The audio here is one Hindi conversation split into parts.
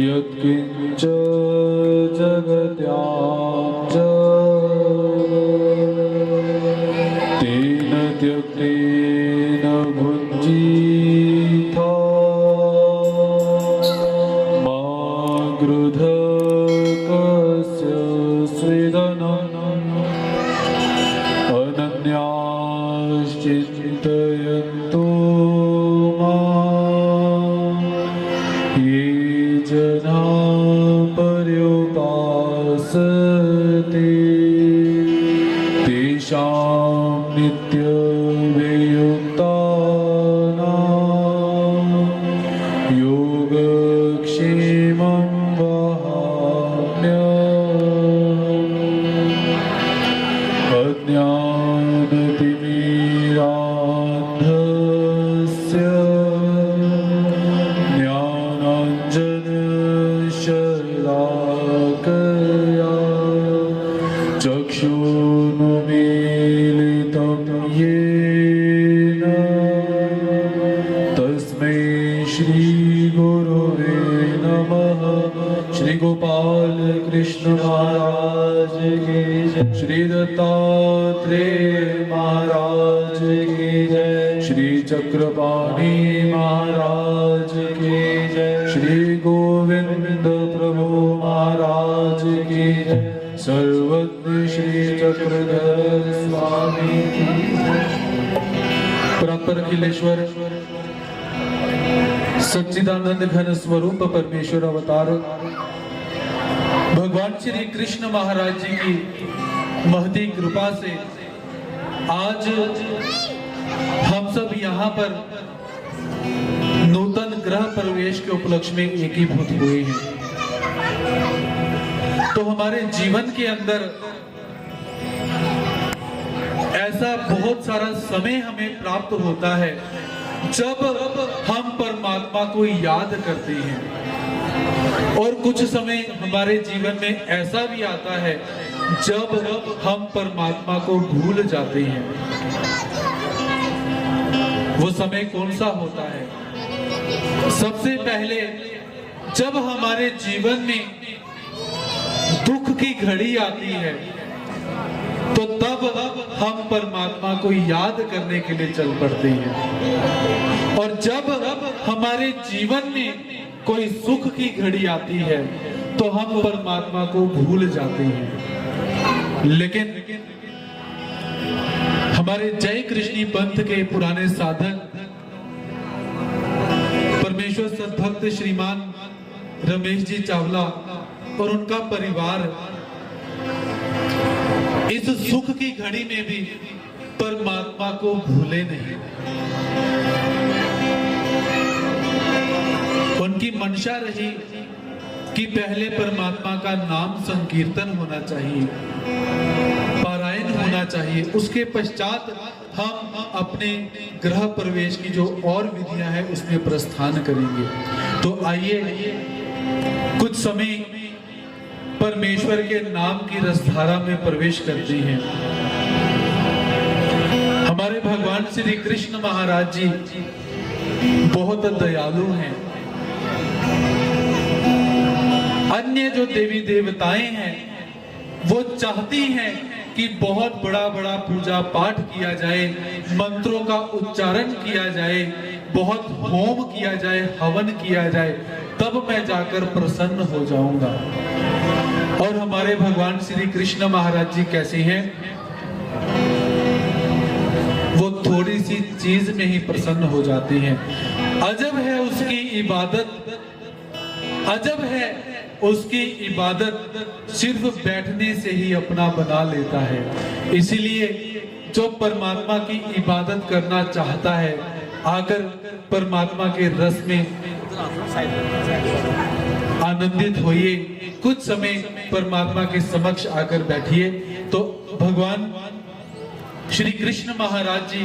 यत्किञ्च जगत्यां च तेन त्यक्तेन भुञ्जीथ मा गृध कस्य स्वेदनम् अनन्याश्चिन्तयन्तो श्री दत्तात्रेय महाराज की जय। श्री चक्रपाणि महाराज की जय। श्री गोविंद प्रभु महाराज की जय। सर्वज्ञ श्री चक्रधर स्वामी की जय। परात्पर अखिलेश्वर सच्चिदानंद घन स्वरूप परमेश्वर अवतार भगवान श्री कृष्ण महाराज जी की महती कृपा से आज हम सब यहाँ पर नूतन ग्रह प्रवेश के उपलक्ष्य में एकीभूत हुए हैं। तो हमारे जीवन के अंदर ऐसा बहुत सारा समय हमें प्राप्त होता है जब हम परमात्मा को याद करते हैं, और कुछ समय हमारे जीवन में ऐसा भी आता है जब हम परमात्मा को भूल जाते हैं। वो समय कौन सा होता है? सबसे पहले जब हमारे जीवन में दुख की घड़ी आती है तो तब हम परमात्मा को याद करने के लिए चल पड़ते हैं, और जब हमारे जीवन में कोई सुख की घड़ी आती है तो हम परमात्मा को भूल जाते हैं। लेकिन हमारे जय कृष्णी पंथ के पुराने साधक परमेश्वर सद्भक्त श्रीमान रमेश जी चावला और उनका परिवार इस सुख की घड़ी में भी परमात्मा को भूले नहीं। उनकी मंशा रही कि पहले परमात्मा का नाम संकीर्तन होना चाहिए, पारायण होना चाहिए, उसके पश्चात हम अपने गृह प्रवेश की जो और विधियां हैं उसमें प्रस्थान करेंगे। तो आइए कुछ समय परमेश्वर के नाम की रसधारा में प्रवेश करते हैं। हमारे भगवान श्री कृष्ण महाराज जी बहुत दयालु हैं। अन्य जो देवी देवताएं हैं वो चाहती हैं कि बहुत बड़ा बड़ा पूजा पाठ किया जाए, मंत्रों का उच्चारण किया जाए, बहुत होम किया जाए, हवन किया जाए, तब मैं जाकर प्रसन्न हो जाऊंगा। और हमारे भगवान श्री कृष्ण महाराज जी कैसे हैं? वो थोड़ी सी चीज में ही प्रसन्न हो जाते हैं। अजब है उसकी इबादत, अजब है उसकी इबादत सिर्फ बैठने से ही अपना बना लेता है। इसीलिए जो परमात्मा की इबादत करना चाहता है आकर परमात्मा के रस में आनंदित होइए, कुछ समय परमात्मा के समक्ष आकर बैठिए। तो भगवान श्री कृष्ण महाराज जी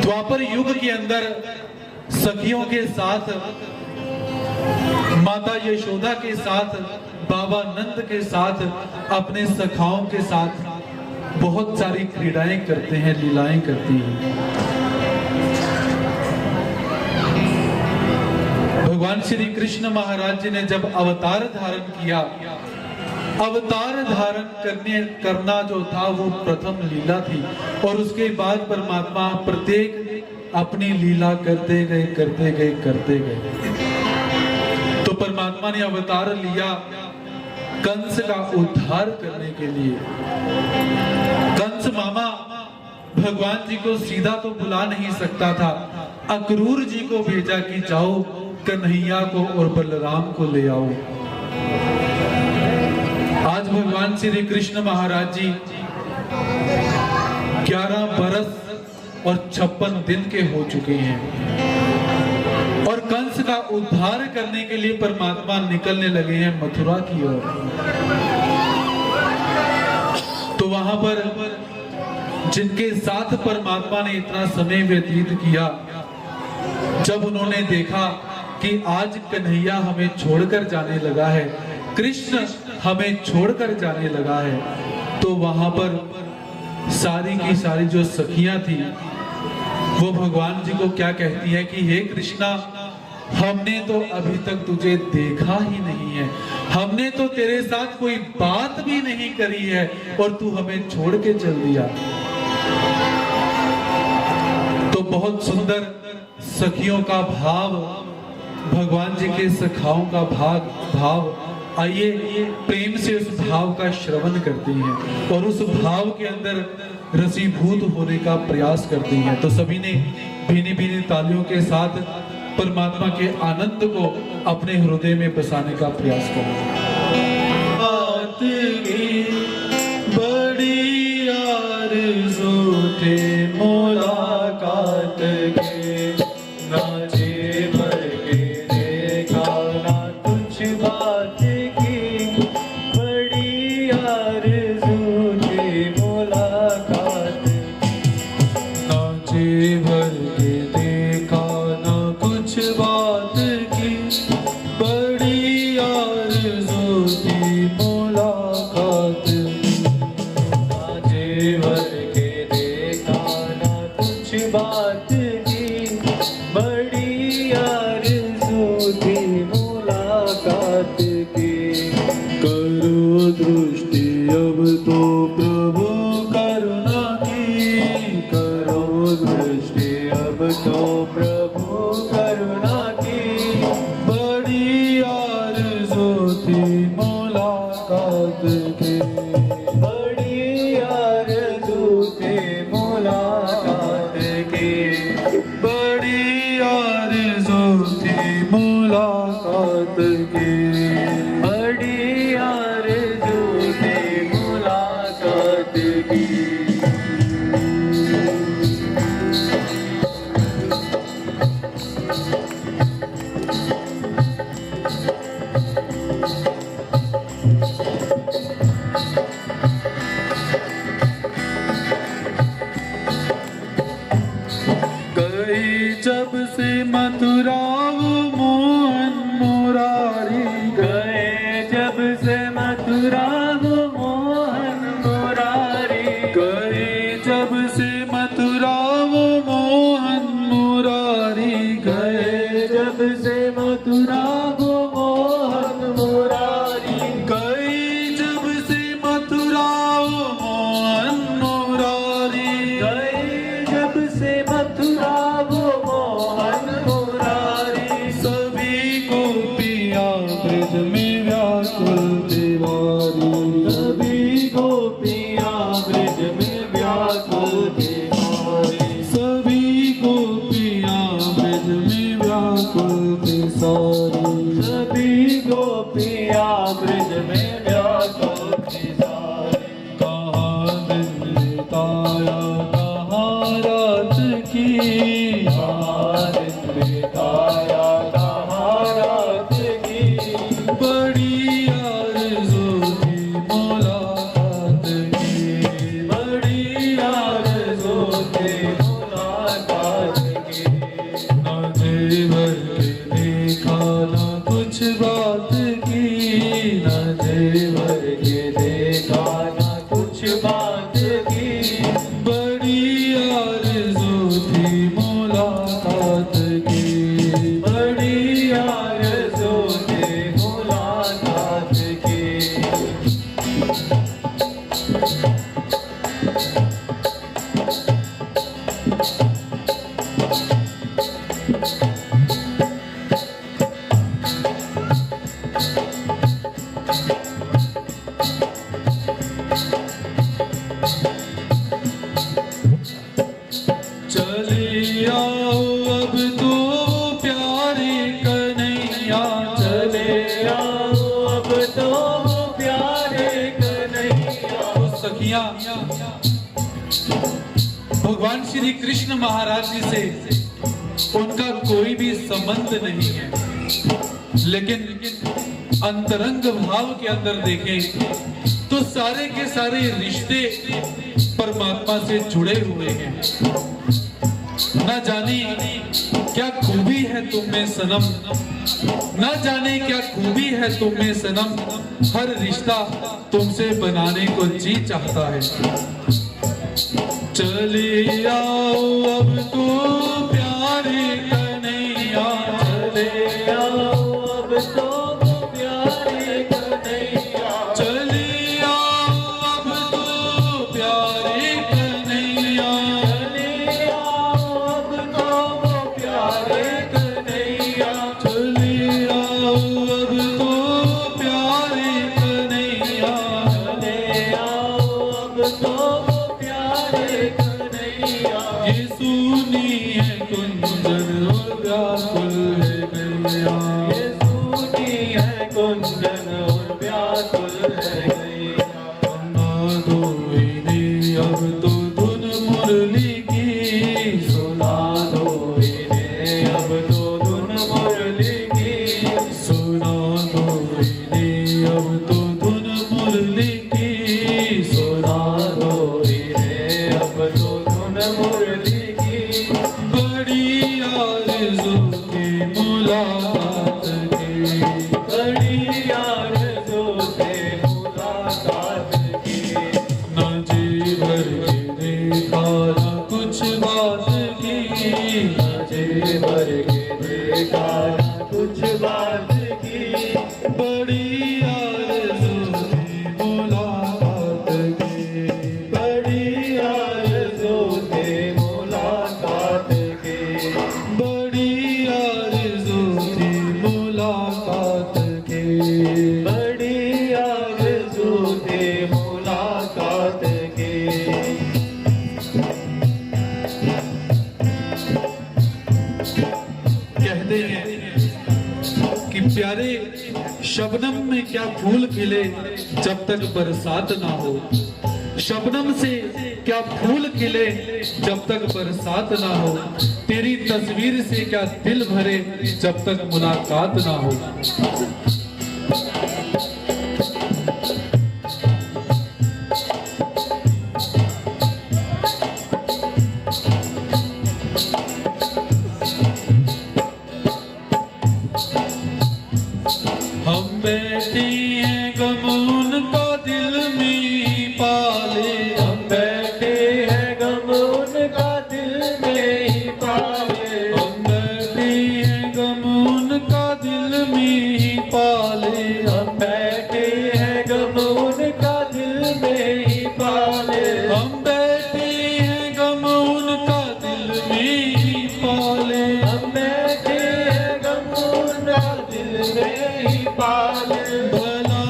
द्वापर युग के अंदर सखियों के साथ, माता यशोदा के साथ, बाबा नंद के साथ, अपने सखाओं के साथ बहुत सारी क्रीड़ाएं करते हैं, लीलाएं करती हैं। भगवान श्री कृष्ण महाराज जी ने जब अवतार धारण किया, अवतार धारण करना जो था वो प्रथम लीला थी, और उसके बाद परमात्मा प्रत्येक अपनी लीला करते गए। तो परमात्मा ने अवतार लिया कंस का उद्धार करने के लिए। कंस मामा भगवान जी को सीधा तो बुला नहीं सकता था, अक्रूर जी को भेजा कि जाओ कन्हैया को और बलराम को ले आओ। आज भगवान श्री कृष्ण महाराज जी 11 बरस और 56 दिन के हो चुके हैं, और कंस का उद्धार करने के लिए परमात्मा निकलने लगे हैं मथुरा की ओर। तो वहां पर जिनके साथ परमात्मा ने इतना समय व्यतीत किया, जब उन्होंने देखा कि आज कन्हैया हमें छोड़कर जाने लगा है, कृष्ण हमें छोड़कर जाने लगा है, तो वहां पर सारी की सारी जो सखियां थी वो भगवान जी को क्या कहती है कि हे कृष्णा, हमने तो अभी तक तुझे देखा ही नहीं है, हमने तो तेरे साथ कोई बात भी नहीं करी है, और तू हमें छोड़ के चल दिया। तो बहुत सुंदर सखियों का भाव, भगवान जी के सखाओं का भाव, आइए प्रेम से उस भाव का श्रवण करती हैं और उस भाव के अंदर रसीभूत होने का प्रयास करती हैं। तो सभी ने भीनी भीनी तालियों के साथ परमात्मा के आनंद को अपने हृदय में बसाने का प्रयास करें। बड़ी आरज़ू थे मुलाकात के, ना जी भर के देखा ना कुछ बात की, बड़ी आरज़ू थी मुलाकात, ना जी भर के देखा ना कुछ बात की, बड़ी आरज़ू थी मुलाकात, ना जी भर के देखा ना कुछ बात की, बड़ी आरज़ू थी मुलाकात की। करो दृष्टि अब तो प्रभु करुणा की, करो दृष्टि अब तो प्रभु करुणा की, बड़ी आरज़ू थी मुलाकात की, बड़ी आरज़ू थी मुलाकात की, बड़ी आरज़ू थी मुलाकात की, बड़ी आरज़ू थी मुलाकात की। गई जब से मथुरा वो मोहन मुरारी, गए जब से मथुरा वो मोहन मुरारी, गए जब से मथुरा वो मोहन मुरारी, गए जब से मथुरा वो मोहन मुरारी, गए जब से मथुरा वो मोहन मुरारी, गए जब से मथुरा वो मोहन मुरारी, सभी को पिया ब्रज में व्याकुल तिवारी, सभी को पिया ब्रज में व्याकुल तिवारी, सभी को पिया ब्रज में व्याकुल तिवारी, सभी को पिया ब्रज में व्याकुल तिवारी। कहाँ दिन बिताया कहाँ रात की, कहाँ दिन बिताया कहाँ रात की, बड़ी आरज़ू थी मुलाकात की, बड़ी आरज़ू थी मुलाकात की, ना जी भर के देखा ना कुछ बात की, ना जी भर के देखा ना कुछ बात की, बड़ी भगवान श्री कृष्ण महाराज जी से उनका कोई भी संबंध नहीं है, लेकिन अंतरंग भाव के अंदर देखें तो सारे के सारे रिश्ते परमात्मा से जुड़े हुए हैं। न जाने क्या खूबी है तुम में सनम, न जाने क्या खूबी है तुम में सनम, हर रिश्ता तुमसे बनाने को जी चाहता है। चले आओ अब तो प्यारे कन्हैया, चले आओ अब तो प्यारे कन्हैया, चले आओ अब तो प्यारे कन्हैया, चले आओ अब तो प्यारे कन्हैया, चले आओ अब तो प्यारे कन्हैया, चले आओ अब तो ये सुनी है कुंजन और व्याकुल है गैया, ये सुनी है कुंजन और व्याकुल है गैया। सुना दो इन्हें अब तो धुन मुरली की, सुना दो इन्हें अब तो धुन मुरली की, सुना दो इन्हें अब तो धुन मुरली की, सुना दो इन्हें अब तो धुन मुरली की। बड़ी आरज़ू की मुलाकात की, बड़ी आरज़ू की मुलाकात की, न जी भर के देखा न कुछ बात की, न जी भर के देखा न कुछ बात की। बड़ी आरज़ू की मुलाकात की, बड़ी आरज़ू की मुलाकात की, बड़ी आरज़ू की मुलाकात की, बड़ी आरज़ू की मुलाकात की। कहते हैं कि प्यारे शबनम में क्या फूल खिले जब तक बरसात ना हो, शबनम से क्या फूल खिले जब तक बरसात ना हो, तेरी तस्वीर से क्या दिल भरे जब तक मुलाकात ना हो। हम बैठे हैं गम उनका दिल में पाले, हम बैठे हैं गम उनका दिल में ही पाले, हम बैठे हैं गम उनका दिल में ही पाले, हम बैठे हैं गम उनका दिल में ही पाले, हम बैठे हैं गम उनका दिल में ही पाले, हम बैठे हैं गम उनका दिल में ही पाले। भला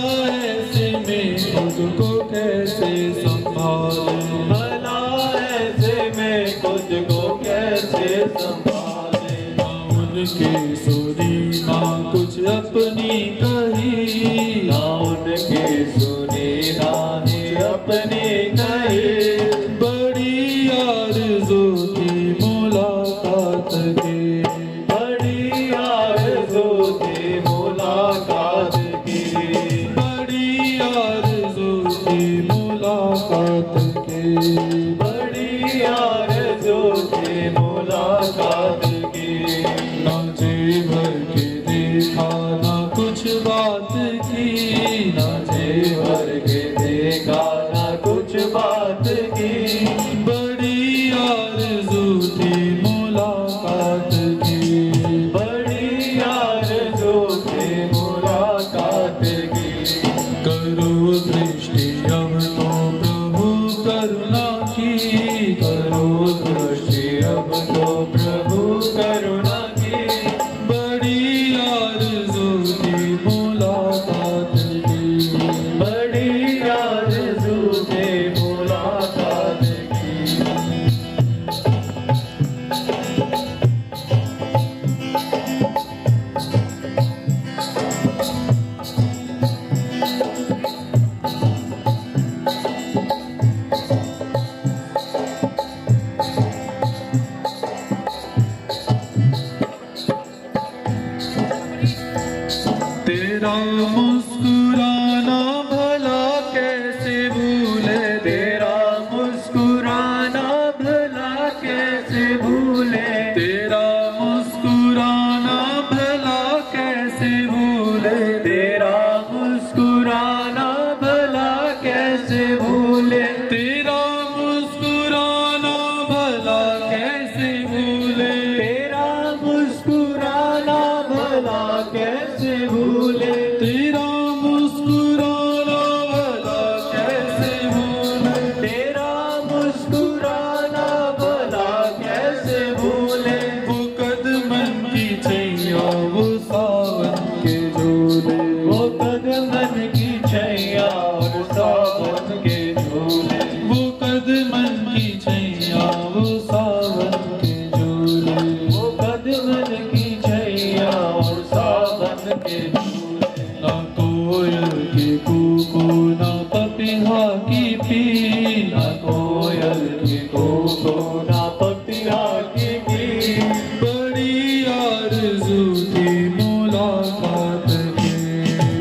ऐसे में खुद को कैसे संभाले, भला ऐसे में खुद को कैसे संभाले। ना उनकी सुनी ना कुछ अपनी कही, ना उनकी सुनी ना ही अपनी कही। बड़ी आरज़ू की मुलाकात की, बड़ी आरज़ू की मुलाकात की, बड़ी आरज़ू की मुलाकात की, बड़ी आरज़ू की मुलाकात की। ना जी भर मुस्कुराना भला कैसे भूले, तेरा मुस्कुराना भला कैसे भूले, तेरा मुस्कुराना भला कैसे भूले, तेरा मुस्कुराना भला कैसे भूले, तेरा मुस्कुराना भला कैसे भूले, तेरा मुस्कुराना भला कैसे भूले, तेरा मुस्कुराना भला कैसे भूले, तेरा मुस्कुराना भला कैसे भूले, वो कदमन की छैया वो सावन के झूले, वो कदमन की छैया और सावन के झूले, वो कदमन की छैया वो सावन के झूले, वो कदमन की छैया और सावन के झूले, ना कोयल की कूकू ना पपीहा की पी, ना कोयल की कोको ना पपिया की पी, बड़ी आरज़ू थी मुलाकात की,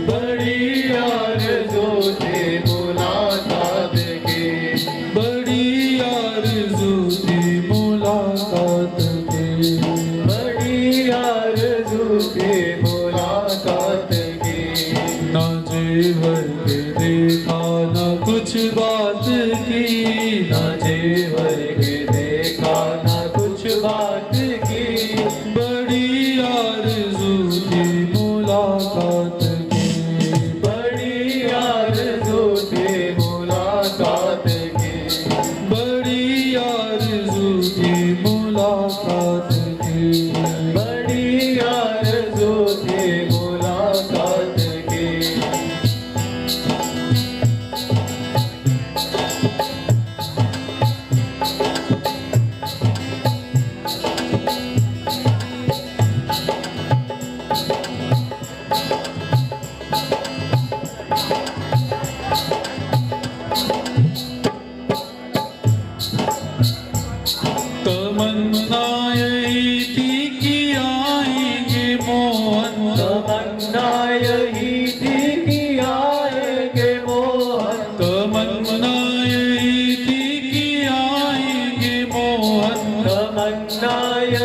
बड़ी आरज़ू थी मुलाकात की, बड़ी आरज़ू थी मुलाकात की, बड़ी आरज़ू थी मुलाकात की, ना जेवर के देखा ना कुछ बात की, ना जेवर के देखा ना कुछ बात की, बड़ी आरज़ू थी मुलाकात की, बड़ी आरज़ू थी मुलाकात की, बड़ी आरज़ू थी मुलाकात की, बड़ी आरज़ू थी मुलाकात की। तमन्ना यही थी कि आएंगे मोहन, तमन्ना यही थी कि आएंगे मोहन, तमन्ना यही थी कि आएंगे मोहन, तमन्ना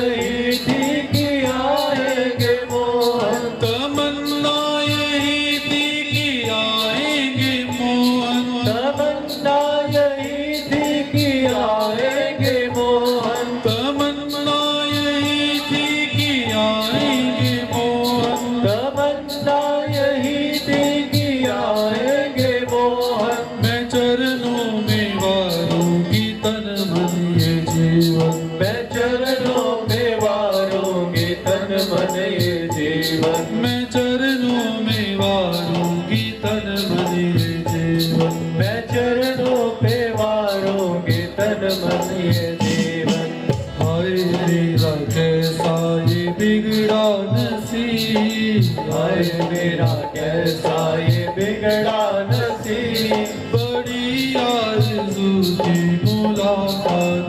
यही थी कि आएंगे मोहन, तमन्ना यही थी कि आएंगे मोहन, तमन्ना यही थी कि आएंगे मोहन, तमन्ना यही थी कि आएंगे मोहन, तमन्ना यही थी कि आएंगे मोहन, मैं चरणों में वारूंगी तन मन ये जीवन, मैं चरणों में वारूंगी तन मन ये जीवन, मैं चरणों में वारूंगी तन मन ये जीवन, मैं चरणों पे वारूंगी तन मन ये जीवन, हाय मेरा कैसा ये बिगड़ा नसीब, हाय मेरा कैसा ये बिगड़ा नसीब, बड़ी आरज़ू थी मुलाकात